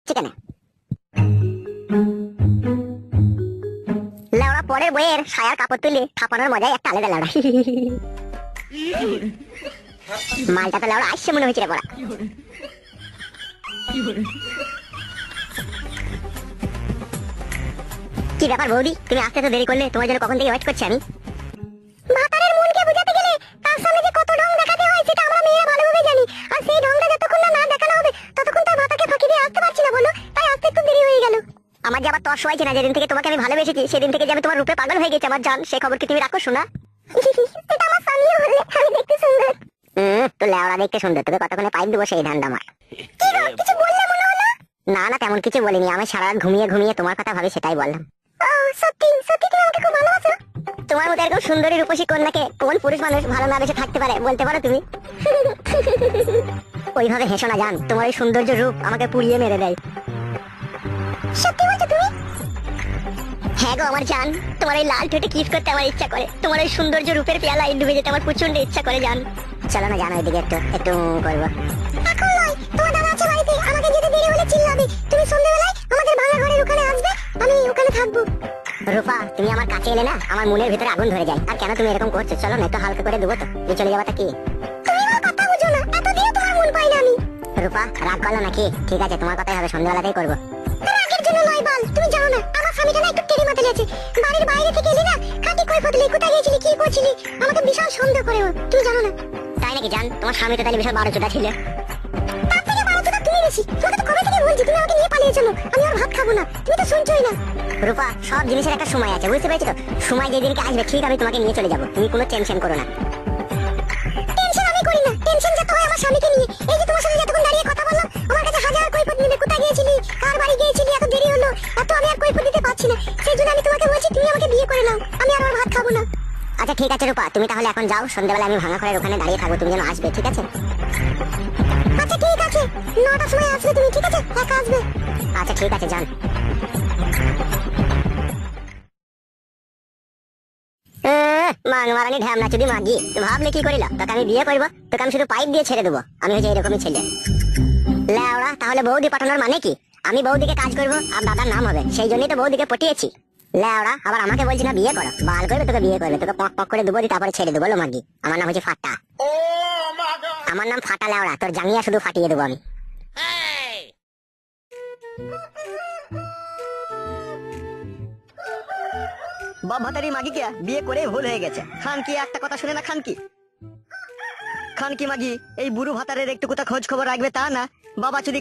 হচ্ছে কেন? লেওড়া পরের বইয়ের সায়ার কাপড় তুলে থাপানোর মজাই একটা আলাদা লেওড়া। মালটা তো লেওড়া আসছে মনে হয়েছে রে বড়া। কি ব্যাপার বৌদি, তুমি আসতে তো দেরি করলে? তোমার জন্য কখন থেকে ওয়েট করছি আমি। ভাতারের মনকে বোঝাতে গেলে তার সামনে যে কত ঢং দেখাতে হয় সেটা আমরা মেয়েরা ভালোভাবে জানি। আর সেই ঢংটা যতক্ষণ না দেখানো হবে ততক্ষণ তার ভাতাকে ফাঁকি দিয়ে আসতে পারছি না বলো, তাই আসতে একটু দেরি হয়ে গেল। আমার যে আবার তর্স হয়েছে না, যেদিন থেকে তোমাকে আমি ভালোবেসেছি সেদিন থেকে যে আমি তোমার রূপে পাগল হয়ে গেছি আমার জান, সে খবর কি তুমি রাখো শোনা? এটা আমার স্বামীও বললে আমি দেখতে সুন্দর। তো লেওড়া দেখতে সুন্দর, তোকে কতক্ষণে পাইপ দেবো সেই ধান্দা আমার। কি গো, কিছু বললে মনে হলো? না না, তেমন কিছু বলিনি, আমি সারা রাত ঘুমিয়ে ঘুমিয়ে তোমার কথা ভাবি সেটাই বললাম। ও সত্যি সত্যি তুমি আমাকে খুব ভালোবাসো? তোমার মতো এরকম সুন্দরী রূপসী কন্যাকে কোন পুরুষ মানুষ ভালো না বেসে থাকতে পারে বলতে পারো তুমি? ওইভাবে হেসো না জান, তোমার এই সৌন্দর্য রূপ আমাকে পুড়িয়ে মেরে দেয়। সত্যি বলছো তুমি? হ্যাঁ গো আমার জান, তোমার এই লাল ঠোঁটে কিস করতে আমার ইচ্ছা করে, তোমার এই সৌন্দর্য রূপের পেয়ালায় ডুবে যেতে আমার প্রচন্ড ইচ্ছা করে জান। চলো না জান, ওইদিকে একটু একটু করবো। এখন নয়, তোমার দাদা আছে বাড়িতে, আমাকে যেতে দেরি হলে চিল্লাবে। তুমি সন্ধ্যাবেলায় আমাদের ভাঙা ঘরের ওখানে আসবে, আমি ওখানে থাকবো। রূপা, তুমি আমার কাছে এলে না আমার মনের ভিতরে আগুন ধরে যায়। আর কেন তুমি এরকম করছো? চলো না, একটু হালকা করে দেবো তো, তুমি চলে যাবাটা কি? তুমি আমার কথা বুঝো না, এতদিনও তোমার মন পাই না আমি। রূপা, রাগ করলো নাকি? ঠিক আছে, তোমার কথাই হবে, সন্ধ্যাবেলাতেই করবো। রাগের জন্য নয় বাল, তুমি জানো না আমার স্বামীটা না একটু টেরি মাথায় আছে। বাড়ির বাইরে থেকে এলি না, খাটি কই ফটলি, কোথায় গিয়েছিলি, কি করছিলি, আমাকে বিশাল সন্দেহ করে ও, তুমি জানো না? তাই নাকি জান? তোমার স্বামী তো তাহলে বিশাল 12 চোদা ছিল। তার থেকে 12 চোদা তুমি বেশি। তোমাকে তো কবে থেকে বলছি তুমি আমাকে নিয়ে পালিয়ে চলো, আমি আর ভাত খাবো না, তুমি তো শুনছোই না। রূপা, সব জিনিসের একটা সময় আছে, বুঝতে পেরেছো তো? সময় যেদিনকে আসবে ঠিক আমি তোমাকে নিয়ে চলে যাবো, তুমি কোনো টেনশন করো না। টেনশন আমি করি না, টেনশন যত হয় আমার স্বামীকে নিয়ে। এই যে তোমার সাথে যতক্ষণ দাঁড়িয়ে কথা বললাম, আমার কাছে হাজার কৈফিয়ত নেবে, কোথায় গিয়েছিলি, কার বাড়ি গিয়েছিলি, এত দেরি হলো, এত আমি আর কৈফিয়ত দিতে পারছি না। সেই জন্য আমি তোমাকে বলছি তুমি আমাকে বিয়ে করে নাও, আমি আর ভাত খাবো না। আচ্ছা ঠিক আছে রূপা, তুমি তাহলে এখন যাও, সন্ধ্যাবেলা আমি ভাঙা ঘরের ওখানে দাঁড়িয়ে থাকবো, তুমি যেন আসবে, ঠিক আছে? আচ্ছা ঠিক আছে, 9টার সময় আসবে তুমি, ঠিক আছে? একা আসবে। আচ্ছা ঠিক আছে যান। মারানি ঢ্যামনা চুদি মাগি, ভাবলে কি করিলা? তোকে আমি বিয়ে করবো, তোকে আমি শুধু পাইপ দিয়ে ছেড়ে দেবো, আমি হচ্ছে এরকমই ছেলে। লেওড়া, তাহলে বৌদি পাঠানোর মানে কি? আমি বৌদিকে কাজ করবো আর দাদার নাম হবে, সেই জন্যই তো বৌদিকে পটিয়েছি। লেওড়া, আবার আমাকে বলছি না বিয়ে করো, বাল করবে তোকে বিয়ে করবে, তোকে পক পক করে দেবো, তারপরে ছেড়ে দেবো। মাগি, আমার নাম হচ্ছে ফাটা। আমার নাম ফাটা লেওড়া, তোর জাঙ্গিয়া শুধু ফাটিয়ে দেবো আমি। বাপ ভাতারি মাগি কে বিয়ে করে ভুল হয়ে গেছে। খান কি একটা কথা শুনে না? খান কি মাগি এই বুড়ো ভাতারের একটু কোথা খোঁজ খবর রাখবে তা না, বাবা চুদি